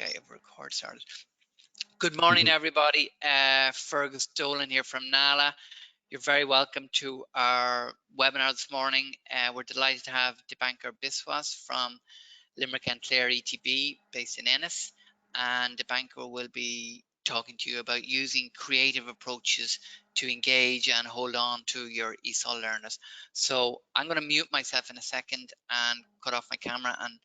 Okay, record started. Good morning, everybody. Fergus Dolan here from NALA. You're very welcome to our webinar this morning. We're delighted to have Dipankar Biswas from Limerick and Clare ETB based in Ennis. And Dipankar will be talking to you about using creative approaches to engage and hold on to your ESOL learners. So I'm going to mute myself in a second and cut off my camera and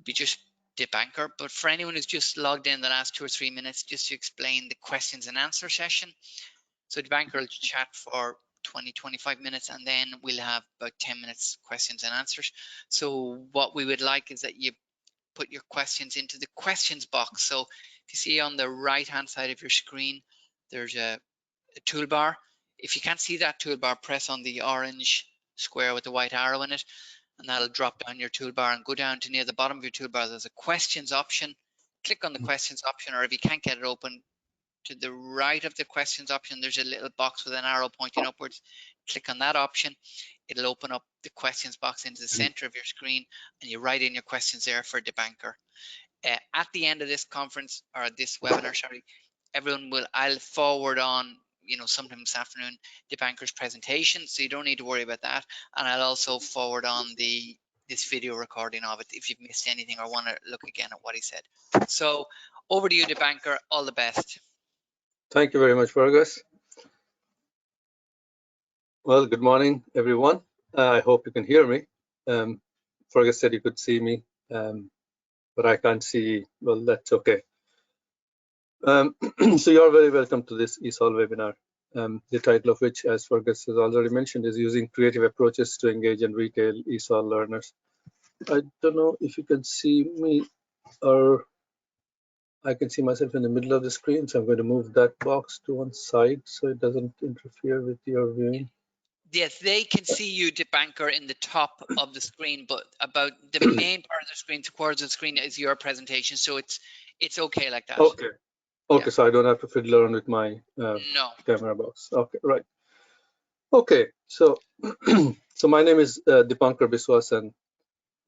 be just Dipankar, but for anyone who's just logged in the last 2 or 3 minutes, just to explain the questions and answer session. So Dipankar will chat for 20-25 minutes, and then we'll have about 10 minutes questions and answers. So what we would like is that you put your questions into the questions box. So if you see on the right hand side of your screen, there's a toolbar. If you can't see that toolbar, press on the orange square with the white arrow in it, and that'll drop down your toolbar and go down to near the bottom of your toolbar. There's a questions option. Click on the questions option, or if you can't get it open, to the right of the questions option, there's a little box with an arrow pointing upwards. Click on that option. It'll open up the questions box into the center of your screen, and you write in your questions there for Dipankar. At the end of this conference, or this webinar, sorry, I'll forward on, sometime this afternoon, Dipankar's presentation, so you don't need to worry about that. And I'll also forward on this video recording of it if you've missed anything or want to look again at what he said. So over to you, Dipankar. All the best. Thank you very much, Fergus. Well, good morning, everyone. I hope you can hear me. Fergus said you could see me, but I can't see. Well, that's okay. So you're very welcome to this ESOL webinar, the title of which, as Fergus has already mentioned, is using creative approaches to engage and retail ESOL learners. I don't know if you can see me, or I can see myself in the middle of the screen, so I'm going to move that box to one side so it doesn't interfere with your viewing. Yes, they can see you, Dipankar, in the top of the screen, but about the main part of the screen, 3/4 of the screen, is your presentation, so it's okay like that. Okay. Okay, yeah. So I don't have to fiddle around with my no. camera box. Okay, right. Okay, so so my name is Dipankar Biswas, and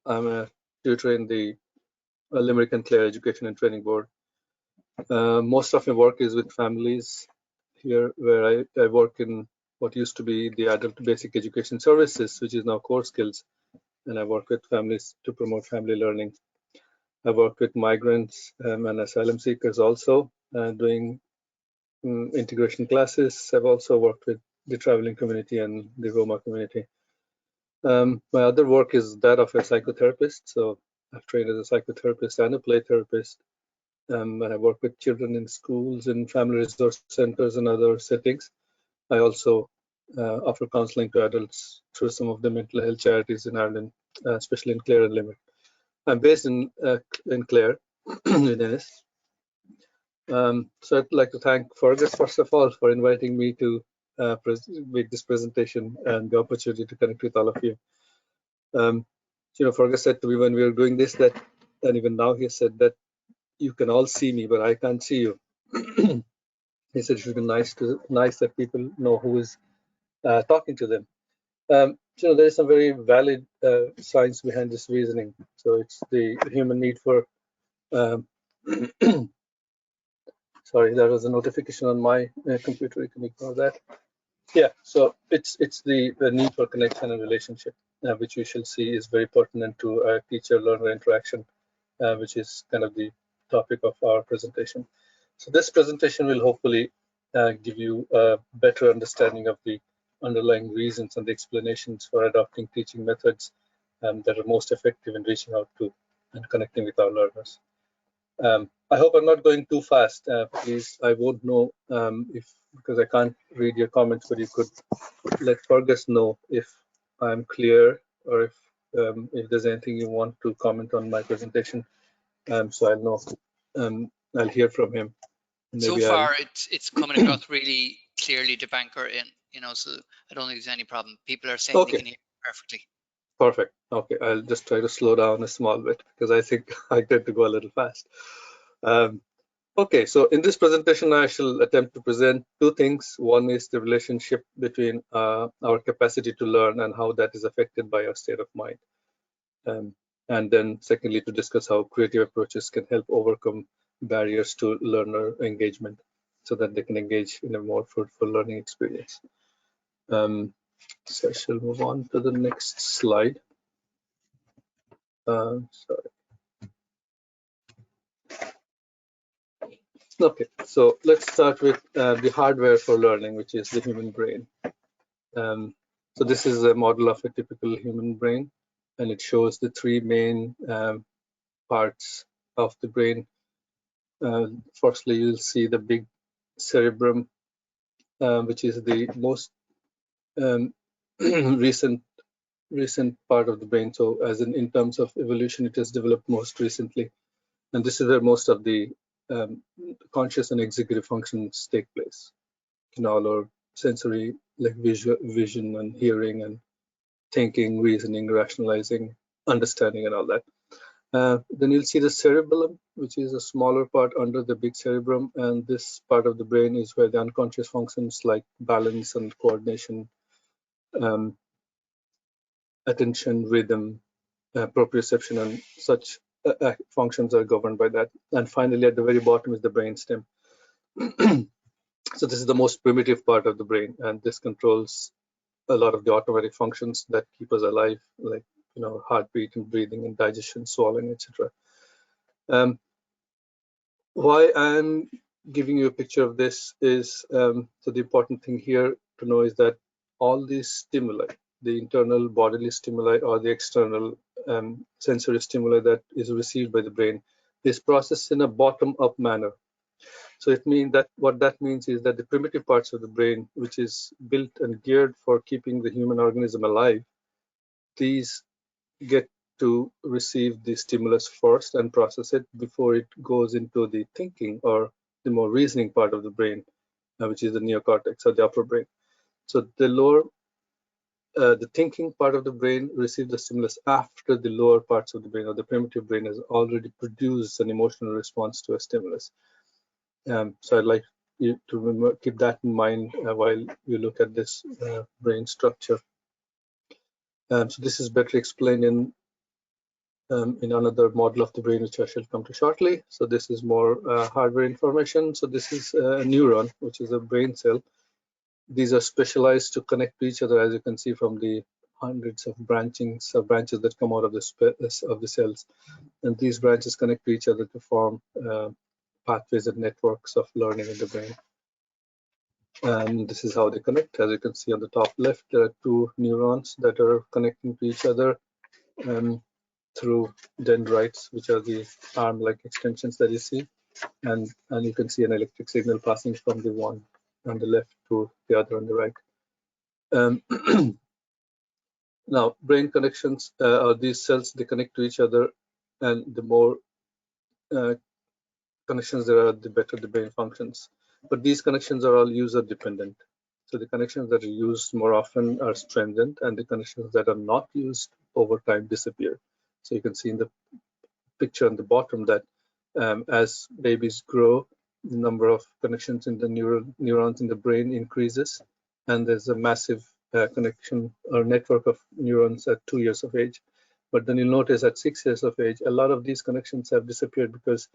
I'm a tutor in the Limerick and Clare Education and Training Board. Most of my work is with families here, where I work in what used to be the Adult Basic Education Services, which is now Core Skills, and I work with families to promote family learning. I work with migrants and asylum seekers also, doing integration classes. I've also worked with the traveling community and the Roma community. My other work is that of a psychotherapist. So I've trained as a psychotherapist and a play therapist. And I work with children in schools, in family resource centers and other settings. I also offer counseling to adults through some of the mental health charities in Ireland, especially in Clare and Limerick. I'm based in Clare, in Ennis. So I'd like to thank Fergus, first of all, for inviting me to make this presentation and the opportunity to connect with all of you. Fergus said to me when we were doing this that, and even now he said that you can all see me, but I can't see you. He said it should be nice that people know who is talking to them. There is some very valid science behind this reasoning. So it's the human need for sorry, there was a notification on my computer. You can ignore that. Yeah, so it's the need for connection and relationship, which we shall see is very pertinent to teacher-learner interaction, which is kind of the topic of our presentation. So this presentation will hopefully give you a better understanding of the underlying reasons and the explanations for adopting teaching methods that are most effective in reaching out to and connecting with our learners. I hope I'm not going too fast. Please, I won't know because I can't read your comments, but you could let Fergus know if I'm clear or if there's anything you want to comment on my presentation. So I'll know. I'll hear from him. So far, it's coming across really clearly, Dipankar, and so I don't think there's any problem. People are saying they can hear perfectly. Perfect. Okay, I'll just try to slow down a small bit because I think I tend to go a little fast. Okay, so in this presentation, I shall attempt to present two things. One is the relationship between our capacity to learn and how that is affected by our state of mind. And then secondly, to discuss how creative approaches can help overcome barriers to learner engagement so that they can engage in a more fruitful learning experience. So I shall move on to the next slide. Sorry. Okay, so let's start with the hardware for learning, which is the human brain. So this is a model of a typical human brain, and it shows the three main parts of the brain. Firstly, you'll see the big cerebrum, which is the most recent part of the brain. So as in terms of evolution, it has developed most recently. And this is where most of the conscious and executive functions take place. All or sensory, like vision and hearing and thinking, reasoning, rationalizing, understanding, and all that. Then you'll see the cerebellum, which is a smaller part under the big cerebrum, and this part of the brain is where the unconscious functions like balance and coordination, attention, rhythm, proprioception, and such functions are governed by that. And finally, at the very bottom is the brainstem. So this is the most primitive part of the brain, and this controls a lot of the automatic functions that keep us alive, like heartbeat and breathing and digestion, swallowing, etc. Why I'm giving you a picture of this is so the important thing here to know is that all these stimuli, the internal bodily stimuli or the external sensory stimuli that is received by the brain, is processed in a bottom-up manner. So it means that what that means is that the primitive parts of the brain, which is built and geared for keeping the human organism alive, these get to receive the stimulus first and process it before it goes into the thinking or the more reasoning part of the brain, which is the neocortex or the upper brain. So the thinking part of the brain receives the stimulus after the lower parts of the brain or the primitive brain has already produced an emotional response to a stimulus. So I'd like you to keep that in mind while you look at this brain structure. So this is better explained in another model of the brain, which I shall come to shortly. So this is more hardware information. So this is a neuron, which is a brain cell. These are specialized to connect to each other, as you can see from the hundreds of branches that come out of the cells. And these branches connect to each other to form pathways and networks of learning in the brain. And this is how they connect. As you can see on the top left, there are two neurons that are connecting to each other through dendrites, which are the arm-like extensions that you see. And you can see an electric signal passing from the one on the left to the other on the right. Now, brain connections are these cells, they connect to each other, and the more connections there are, the better the brain functions. But these connections are all user dependent. So the connections that are used more often are strengthened, and the connections that are not used over time disappear. So you can see in the picture on the bottom that as babies grow, the number of connections in the neurons in the brain increases, and there's a massive connection or network of neurons at 2 years of age. But then you'll notice at 6 years of age, a lot of these connections have disappeared because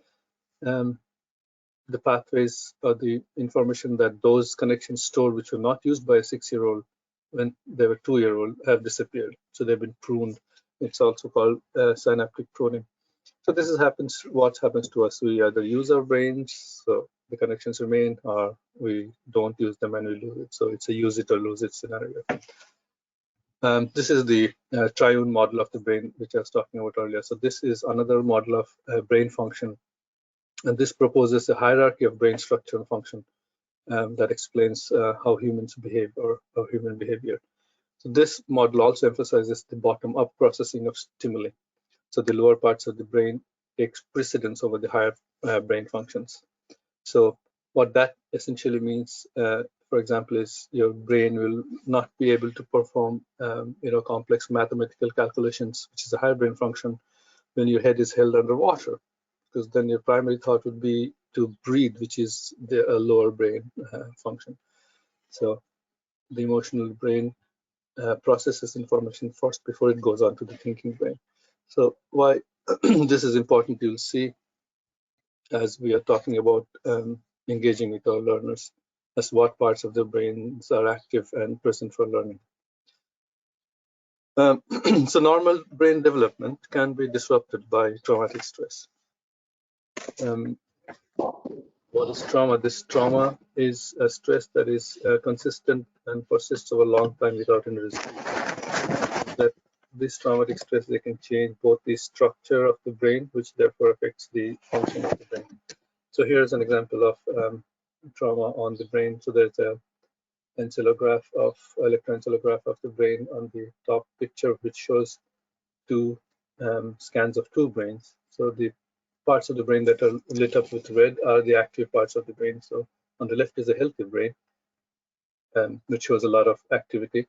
the pathways or the information that those connections store, which were not used by a 6-year-old when they were 2-year-old, have disappeared. So they've been pruned. It's also called synaptic pruning. So this is what happens to us. We either use our brains, so the connections remain, or we don't use them and we lose it. So it's a use it or lose it scenario. This is the Triune model of the brain, which I was talking about earlier. So this is another model of brain function. And this proposes a hierarchy of brain structure and function that explains how humans behave or human behavior. So this model also emphasizes the bottom-up processing of stimuli. So the lower parts of the brain takes precedence over the higher brain functions. So what that essentially means, for example, is your brain will not be able to perform, complex mathematical calculations, which is a higher brain function, when your head is held underwater, because then your primary thought would be to breathe, which is the lower brain function. So the emotional brain processes information first before it goes on to the thinking brain. So why this is important, you'll see as we are talking about engaging with our learners, as what parts of the brains are active and present for learning. So normal brain development can be disrupted by traumatic stress. What is trauma? This trauma is a stress that is consistent and persists over a long time without any resolution. That this traumatic stress, they can change both the structure of the brain, which therefore affects the function of the brain. So here's an example of trauma on the brain. So there's a electroencephalograph of the brain on the top picture, which shows two scans of two brains. So the parts of the brain that are lit up with red are the active parts of the brain. So on the left is a healthy brain, which shows a lot of activity.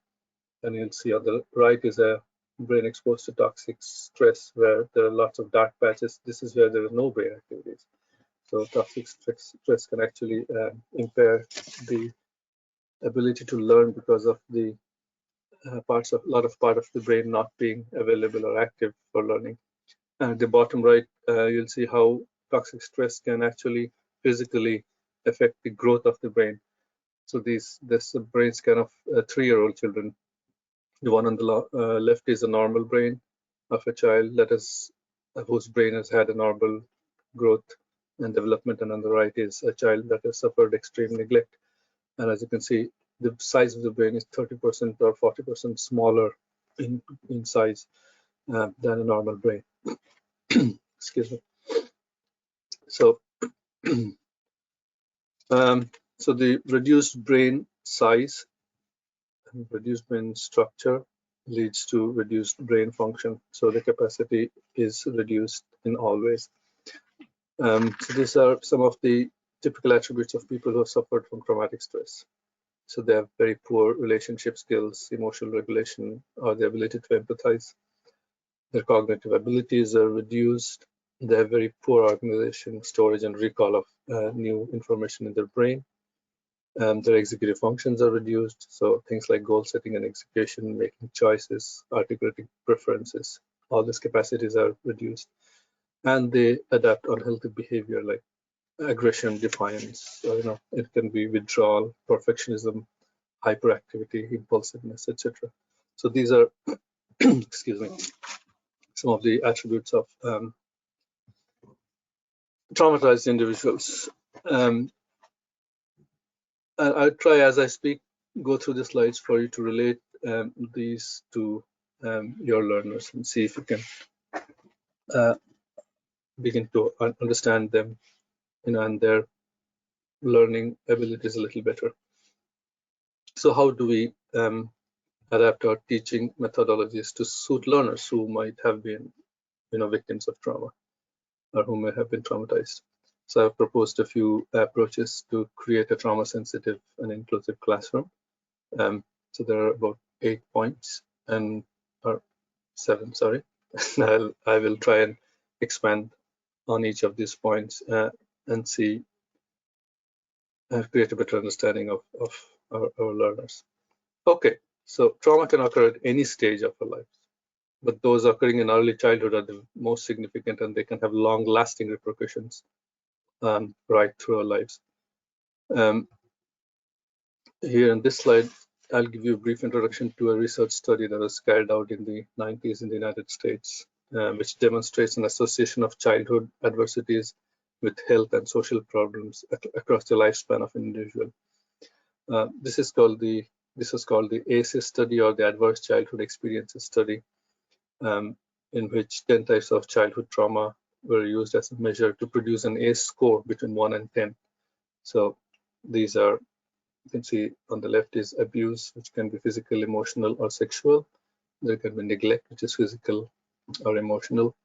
And you'll see on the right is a brain exposed to toxic stress, where there are lots of dark patches. This is where there are no brain activities. So toxic stress can actually impair the ability to learn because of the part of the brain not being available or active for learning. And at the bottom right, you'll see how toxic stress can actually physically affect the growth of the brain. So this brain scan of 3-year-old children. The one on the left is a normal brain of a child that is whose brain has had a normal growth and development, and on the right is a child that has suffered extreme neglect. And as you can see, the size of the brain is 30% or 40% smaller in size than a normal brain. Excuse me. So, so the reduced brain size and reduced brain structure leads to reduced brain function. So the capacity is reduced in all ways. So these are some of the typical attributes of people who have suffered from traumatic stress. So they have very poor relationship skills, emotional regulation, or the ability to empathize. Their cognitive abilities are reduced. They have very poor organization, storage, and recall of new information in their brain. Their executive functions are reduced. So things like goal setting and execution, making choices, articulating preferences, all these capacities are reduced. And they adapt unhealthy behavior like aggression, defiance, it can be withdrawal, perfectionism, hyperactivity, impulsiveness, etc. So these are, excuse me, some of the attributes of traumatized individuals. I'll try as I speak, go through the slides for you to relate these to your learners and see if you can begin to understand them, and their learning abilities a little better. So how do we adapt our teaching methodologies to suit learners who might have been, victims of trauma or who may have been traumatized? So I've proposed a few approaches to create a trauma-sensitive and inclusive classroom. So there are about 8 points, or 7, sorry. I will try and expand on each of these points and see create a better understanding of our learners. Okay, so trauma can occur at any stage of our lives, but those occurring in early childhood are the most significant, and they can have long-lasting repercussions right through our lives. Here in this slide, I'll give you a brief introduction to a research study that was carried out in the 90s in the United States, which demonstrates an association of childhood adversities with health and social problems across the lifespan of an individual. This was called the ASA study, or the Adverse Childhood Experiences Study, in which 10 types of childhood trauma were used as a measure to produce an ACE score between 1 and 10. So these are, you can see on the left is abuse, which can be physical, emotional, or sexual. There can be neglect, which is physical or emotional,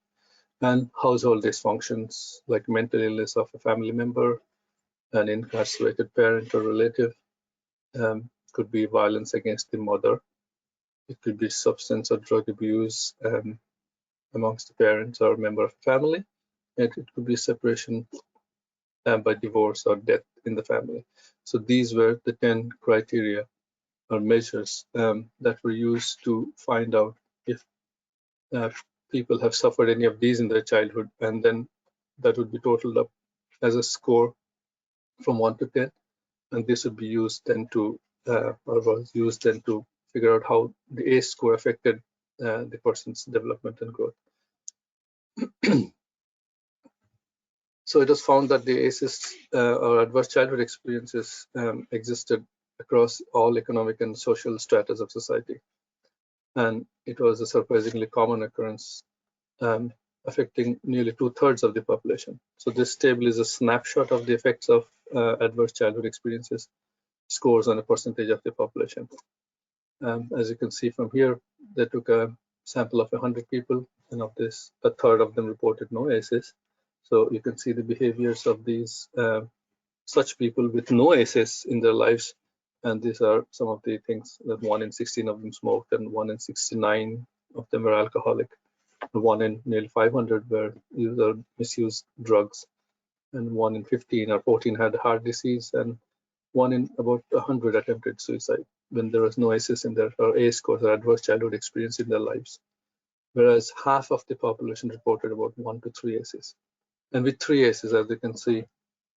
and household dysfunctions like mental illness of a family member, an incarcerated parent or relative. Could be violence against the mother. It could be substance or drug abuse amongst the parents or member of the family. And it could be separation by divorce or death in the family. So these were the 10 criteria or measures that were used to find out if people have suffered any of these in their childhood, and then that would be totaled up as a score from 1 to 10, and this would be used then to or was used then to figure out how the ACE score affected the person's development and growth. So it was found that the ACEs or adverse childhood experiences existed across all economic and social stratas of society, and it was a surprisingly common occurrence, affecting nearly 2/3 of the population. So this table is a snapshot of the effects of adverse childhood experiences scores on a percentage of the population. As you can see from here, they took a sample of 100 people, and of this, a third of them reported no ACEs. So you can see the behaviors of these such people with no ACEs in their lives, and these are some of the things that 1 in 16 of them smoked, and 1 in 69 of them were alcoholic, 1 in nearly 500 were used or misused drugs, and 1 in 15 or 14 had heart disease, and 1 in about 100 attempted suicide when there was no ACEs in their or ACE scores or adverse childhood experience in their lives, whereas half of the population reported about 1 to 3 ACEs. And with 3 ACEs, as you can see,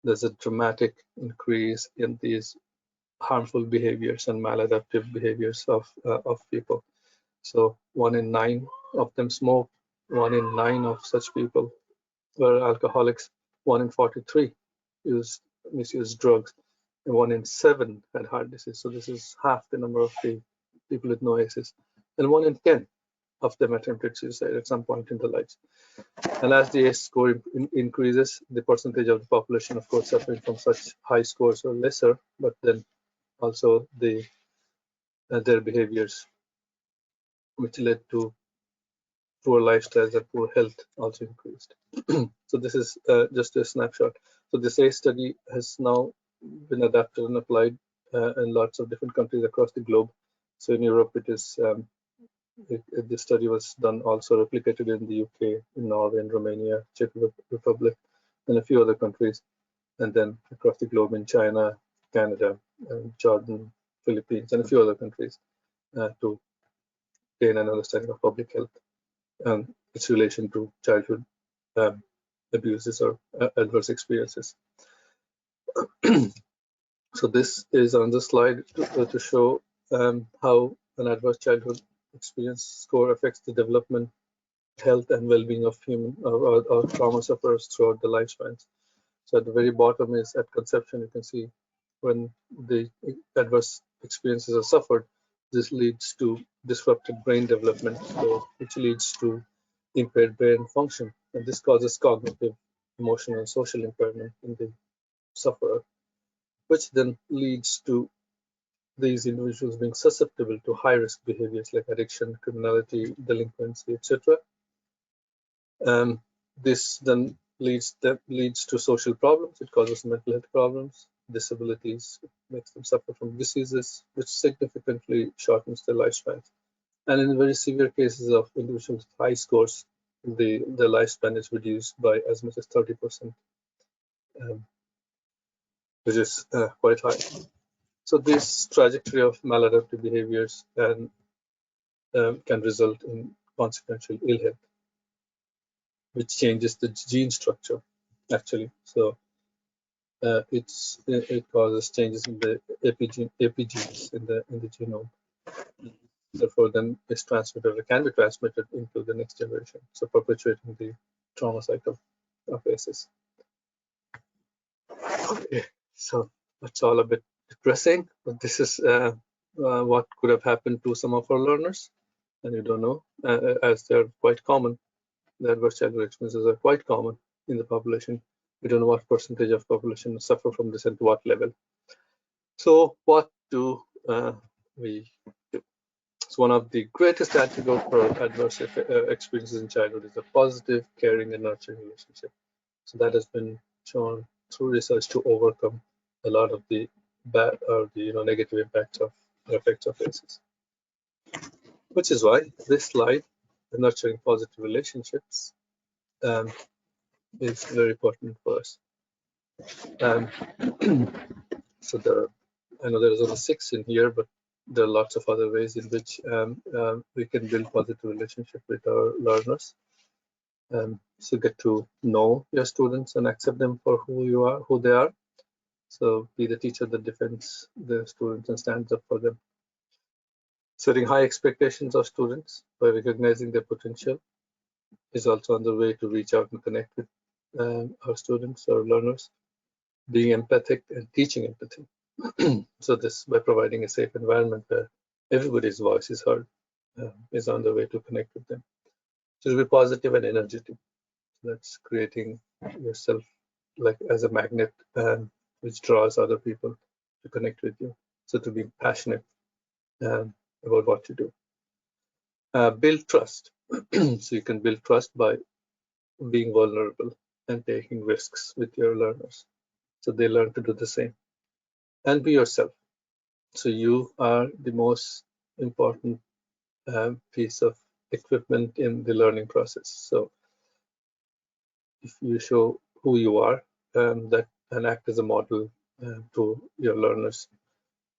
there's a dramatic increase in these harmful behaviors and maladaptive behaviors of people. So 1 in 9 of them smoke, 1 in 9 of such people were alcoholics, 1 in 43 misused drugs, and 1 in 7 had heart disease. So this is half the number of the people with no ACEs, and 1 in 10 of them attempted suicide at some point in their lives. And as the ACE score increases, the percentage of the population, of course, suffering from such high scores are lesser, but then also their behaviors, which led to poor lifestyles and poor health, also increased. So this is just a snapshot. So this ACE study has now been adapted and applied in lots of different countries across the globe. So in Europe, this study was done also replicated in the UK, in Norway, in Romania, Czech Republic, and a few other countries, and then across the globe in China, Canada, Jordan, Philippines, and a few other countries to gain an understanding of public health and its relation to childhood abuses or adverse experiences. So this is on the slide to show how an adverse childhood experience score affects the development, health, and well-being of human or trauma sufferers throughout the lifespans. So at the very bottom is at conception, you can see when the adverse experiences are suffered, this leads to disrupted brain development, which leads to impaired brain function, and this causes cognitive, emotional, and social impairment in the sufferer, which then leads to these individuals being susceptible to high-risk behaviors like addiction, criminality, delinquency, etc. This then leads to social problems. It causes mental health problems, disabilities. It makes them suffer from diseases, which significantly shortens their lifespans. And in very severe cases of individuals with high scores, the lifespan is reduced by as much as 30%, which is quite high. So this trajectory of maladaptive behaviors can result in consequential ill health, which changes the gene structure, actually. So it causes changes in the epigenes in the genome. Therefore, then is transmitted or can be transmitted into the next generation. So perpetuating the trauma cycle of ACEs. Okay, so that's all a bit depressing, but this is what could have happened to some of our learners, and you don't know, as they're quite common. The adverse childhood experiences are quite common in the population. We don't know what percentage of population suffer from this and to what level. So what do we do? So one of the greatest antidotes for adverse experiences in childhood is a positive, caring, and nurturing relationship. So that has been shown through research to overcome a lot of the bad or the negative impacts of the effects of ACEs. Which is why this slide, the nurturing positive relationships, is very important for us. So I know there is only 6 in here, but there are lots of other ways in which we can build positive relationship with our learners. So get to know your students and accept them for who they are. So be the teacher that defends the students and stands up for them. Setting high expectations of students by recognizing their potential is also on the way to reach out and connect with our students or learners. Being empathic and teaching empathy. So this by providing a safe environment where everybody's voice is heard is on the way to connect with them. So be positive and energetic. That's creating yourself like as a magnet which draws other people to connect with you. So to be passionate about what you do. Build trust. So you can build trust by being vulnerable and taking risks with your learners. So they learn to do the same. And be yourself. So you are the most important piece of equipment in the learning process. So if you show who you are that and act as a model to your learners,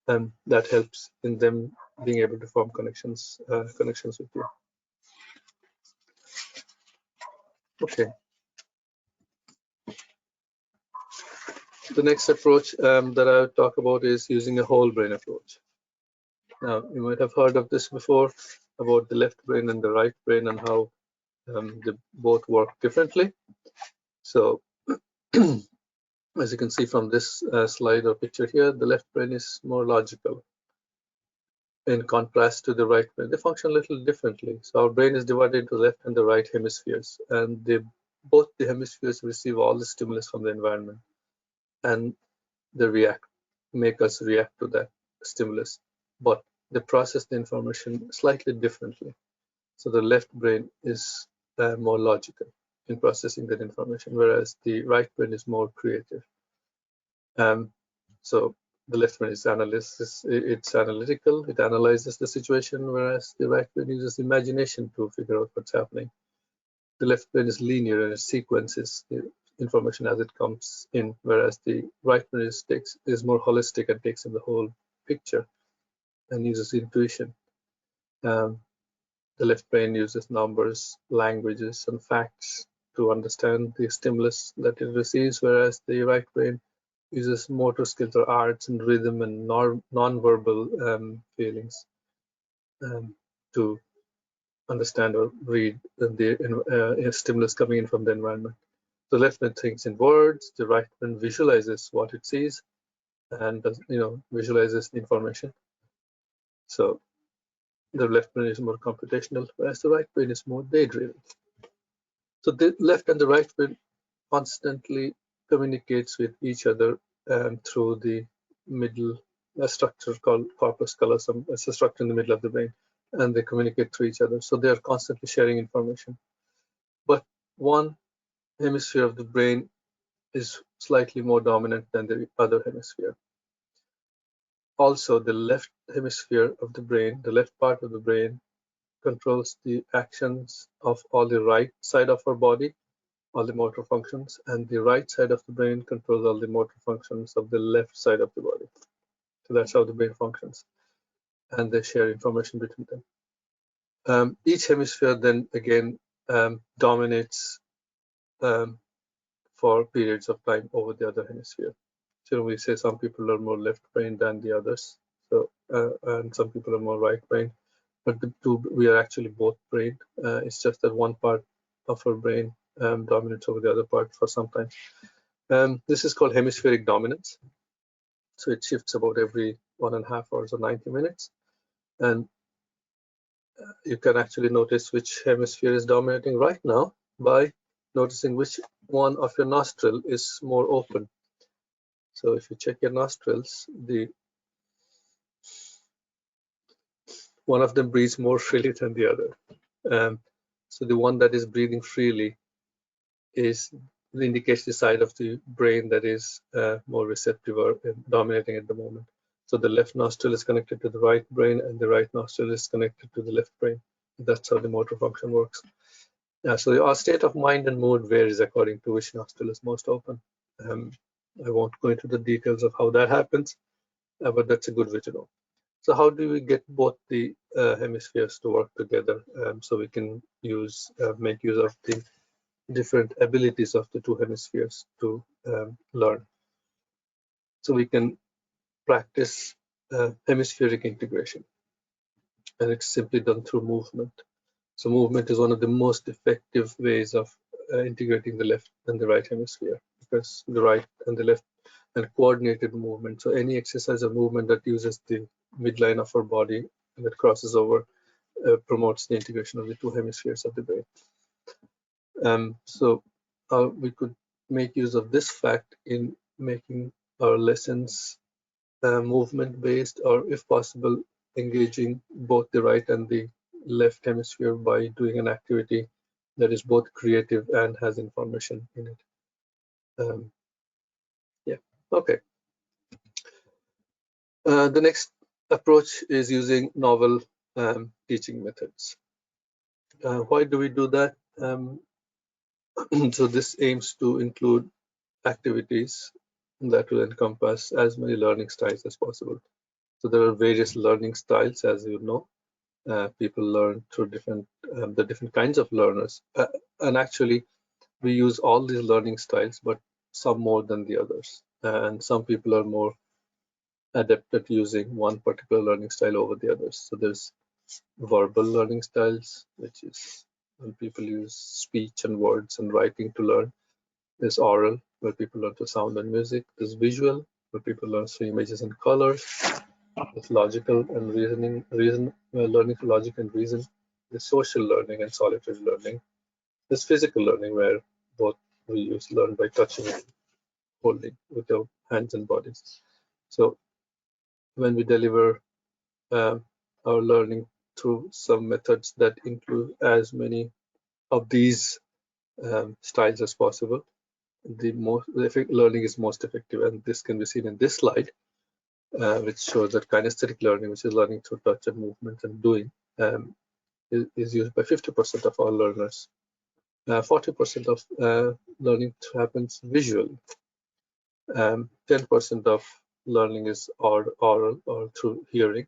that helps in them being able to form connections with you. Okay. The next approach that I'll talk about is using a whole brain approach. Now, you might have heard of this before about the left brain and the right brain and how they both work differently. So as you can see from this slide or picture here, the left brain is more logical in contrast to the right brain. They function a little differently. So our brain is divided into left and the right hemispheres, and both the hemispheres receive all the stimulus from the environment, and they make us react to that stimulus, but they process the information slightly differently. So the left brain is more logical in processing that information, whereas the right brain is more creative. So the left brain is it's analytical, it analyzes the situation, whereas the right brain uses imagination to figure out what's happening. The left brain is linear and it sequences the information as it comes in, whereas the right brain is more holistic and takes in the whole picture and uses intuition. The left brain uses numbers, languages, and facts to understand the stimulus that it receives, whereas the right brain uses motor skills or arts and rhythm and non-verbal feelings to understand or read the stimulus coming in from the environment. The left brain thinks in words, the right brain visualizes what it sees and visualizes the information. So the left brain is more computational, whereas the right brain is more day-driven. So the left and the right brain constantly communicates with each other through the middle structure called corpus callosum. It's a structure in the middle of the brain, and they communicate through each other. So they are constantly sharing information. But one hemisphere of the brain is slightly more dominant than the other hemisphere. Also, the left hemisphere of the brain, the left part of the brain, controls the actions of all the right side of our body, all the motor functions, and the right side of the brain controls all the motor functions of the left side of the body. So that's how the brain functions, and they share information between them. Each hemisphere then again dominates for periods of time over the other hemisphere. So we say some people are more left-brained than the others, so and some people are more right-brained, but we are actually both brained. It's just that one part of our brain dominates over the other part for some time. This is called hemispheric dominance. So it shifts about every 1.5 hours or 90 minutes. And you can actually notice which hemisphere is dominating right now by noticing which one of your nostril is more open. So if you check your nostrils, one of them breathes more freely than the other. So the one that is breathing freely indicates the side of the brain that is more receptive or dominating at the moment. So the left nostril is connected to the right brain and the right nostril is connected to the left brain. That's how the motor function works. So our state of mind and mood varies according to which nostril is most open. I won't go into the details of how that happens, but that's a good way to know. So how do we get both the hemispheres to work together, so we can make use of the different abilities of the two hemispheres to learn? So we can practice hemispheric integration, and it's simply done through movement. So movement is one of the most effective ways of integrating the left and the right hemisphere, because the right and the left and coordinated movement. So any exercise or movement that uses the midline of our body and that crosses over promotes the integration of the two hemispheres of the brain. So we could make use of this fact in making our lessons movement based, or if possible, engaging both the right and the left hemisphere by doing an activity that is both creative and has information in it. Yeah, okay. The next approach is using novel teaching methods. Why do we do that? So this aims to include activities that will encompass as many learning styles as possible. So there are various learning styles, as you know. People learn through the different kinds of learners, and actually we use all these learning styles, but some more than the others, and some people are more adept at using one particular learning style over the others. So there's verbal learning styles, which is when people use speech and words and writing to learn. There's oral, where people learn through sound and music. There's visual, where people learn through images and colors. There's logical and learning through logic and reason. There's social learning and solitary learning. There's physical learning, where both we learn by touching and holding with our hands and bodies. So when we deliver our learning through some methods that include as many of these styles as possible, the learning is most effective. And this can be seen in this slide, which shows that kinesthetic learning, which is learning through touch and movement and doing, is used by 50% of all learners. 40% of learning happens visually. 10% of learning is oral or through hearing.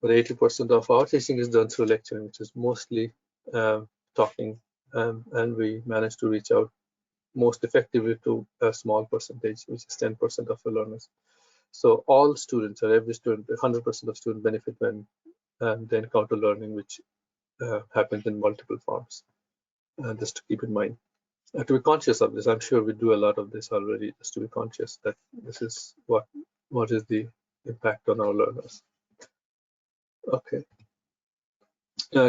But 80% of our teaching is done through lecturing, which is mostly talking, and we manage to reach out most effectively to a small percentage, which is 10% of the learners. So all students, or every student, 100% of students benefit when they encounter learning, which happens in multiple forms. Just to keep in mind, to be conscious of this. I'm sure we do a lot of this already, just to be conscious that this is what is the impact on our learners. Okay.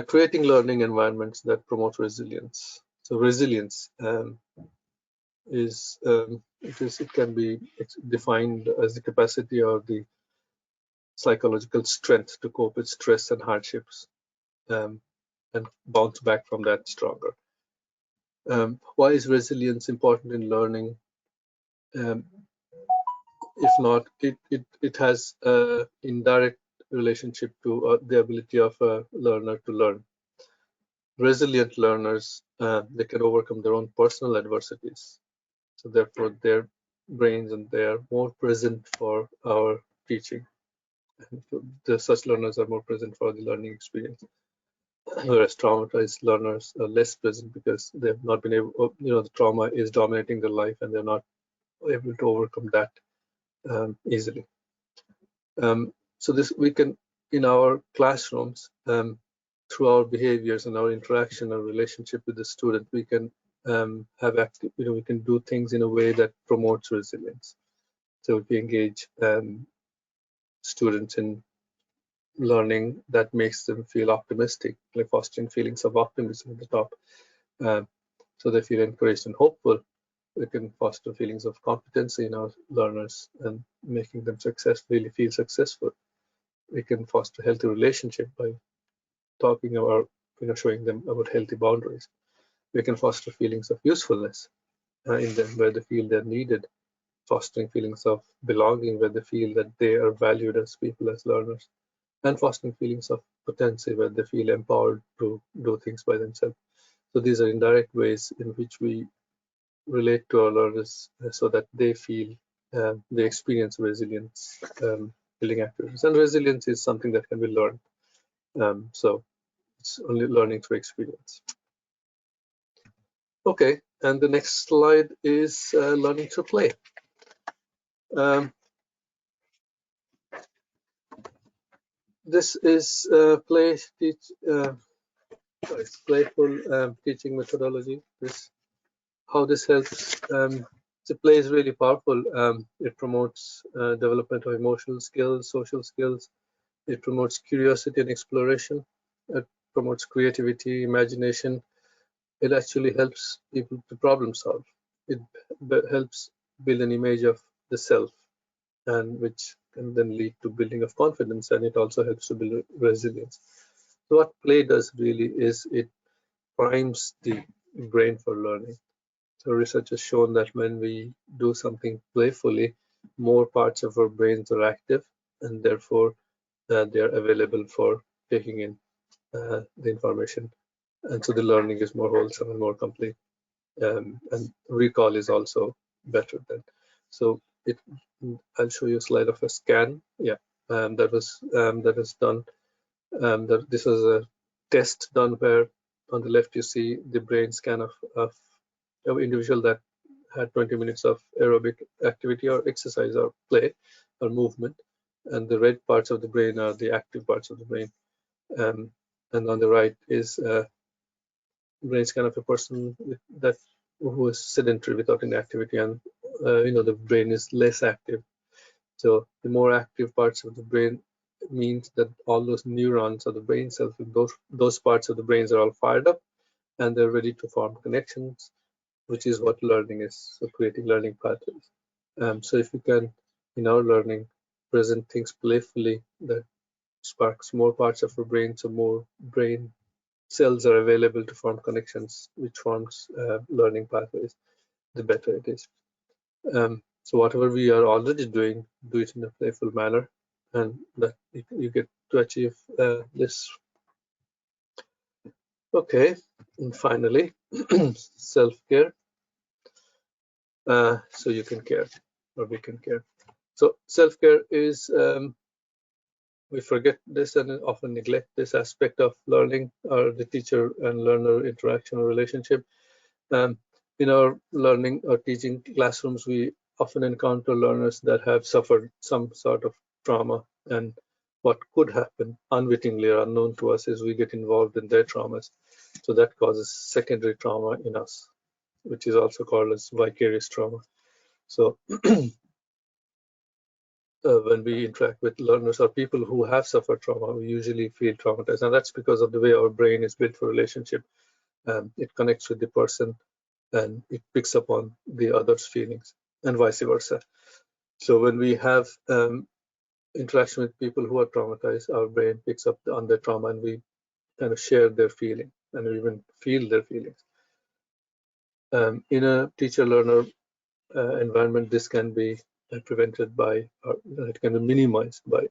Creating learning environments that promote resilience. So resilience it can be defined as the capacity or the psychological strength to cope with stress and hardships, and bounce back from that stronger. Why is resilience important in learning? If not, it has an indirect relationship to the ability of a learner to learn. Resilient learners, they can overcome their own personal adversities. So therefore, their brains and they are more present for our teaching. And such learners are more present for the learning experience. Whereas traumatized learners are less present because they've not been able, the trauma is dominating their life and they're not able to overcome that easily. So this we can, in our classrooms, through our behaviors and our interaction, our relationship with the student, we can have active, we can do things in a way that promotes resilience. So if we engage students in learning that makes them feel optimistic, like fostering feelings of optimism at the top, so they feel encouraged and hopeful. We can foster feelings of competency in our learners and making them really feel successful. We can foster healthy relationship by talking about, showing them about healthy boundaries. We can foster feelings of usefulness in them where they feel they're needed, fostering feelings of belonging where they feel that they are valued as people, as learners, and fostering feelings of potency where they feel empowered to do things by themselves. So these are indirect ways in which we relate to our learners so that they feel they experience resilience building activities. And resilience is something that can be learned. So it's only learning through experience. Okay, and the next slide is learning through play. This is playful teaching methodology. How this helps. The play is really powerful. It promotes development of emotional skills, social skills. It promotes curiosity and exploration. It promotes creativity, imagination. It actually helps people to problem solve. It helps build an image of the self, and which can then lead to building of confidence, and it also helps to build resilience. So what play does really is it primes the brain for learning. So research has shown that when we do something playfully, more parts of our brains are active, and therefore they are available for taking in the information. And so the learning is more wholesome and more complete. And recall is also better then. So I'll show you a slide of a scan. Yeah, that was done. This was a test done where on the left you see the brain scan of an individual that had 20 minutes of aerobic activity or exercise or play or movement, and the red parts of the brain are the active parts of the brain. And on the right is a brain scan of a person who is sedentary without any activity, and the brain is less active. So the more active parts of the brain means that all those neurons of the brain cells, those parts of the brains are all fired up, and they're ready to form connections, which is what learning is. So creating learning pathways. So if you can, in our learning, present things playfully, that sparks more parts of our brain, so more brain cells are available to form connections, which forms learning pathways, the better it is. So whatever we are already doing, do it in a playful manner, and that you get to achieve this. Okay, and finally, self-care. So you can care, or we can care. So self-care is, we forget this and often neglect this aspect of learning, or the teacher and learner interaction or relationship. In our learning or teaching classrooms, we often encounter learners that have suffered some sort of trauma, and what could happen unwittingly or unknown to us is we get involved in their traumas. So that causes secondary trauma in us, which is also called as vicarious trauma. So when we interact with learners or people who have suffered trauma, we usually feel traumatized, and that's because of the way our brain is built for relationship. It connects with the person, and it picks up on the other's feelings, and vice versa. So when we have interaction with people who are traumatized, our brain picks up on their trauma, and we kind of share their feeling and we even feel their feelings. In a teacher-learner environment, this can be prevented by, or it can be minimized by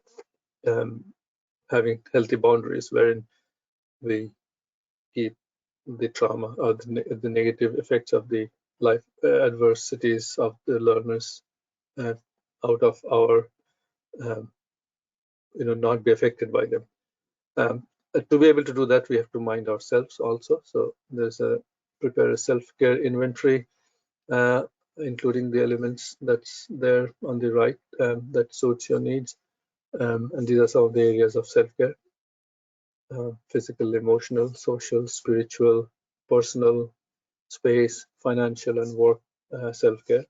having healthy boundaries wherein we keep the trauma or the negative effects of the life adversities of the learners out of our, not be affected by them. To be able to do that, we have to mind ourselves also. So there's prepare a self-care inventory, including the elements that's there on the right that suits your needs. And these are some of the areas of self-care: physical, emotional, social, spiritual, personal, space, financial, and work self-care.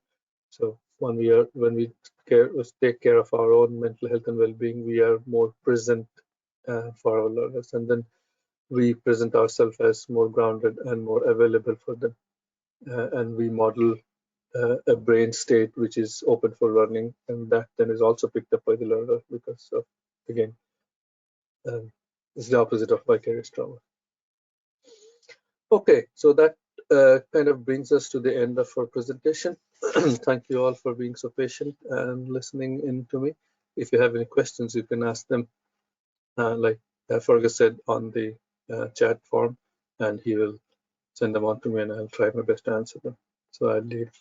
So when we take care of our own mental health and well-being, we are more present for our learners, and then we present ourselves as more grounded and more available for them, and we model a brain state which is open for learning, and that then is also picked up by the learner, because of, again, it's the opposite of vicarious trauma. Okay, so that kind of brings us to the end of our presentation. Thank you all for being so patient and listening in to me. If you have any questions, you can ask them, like Fergus said, on the chat form, and he will send them on to me, and I'll try my best to answer them. So I'll leave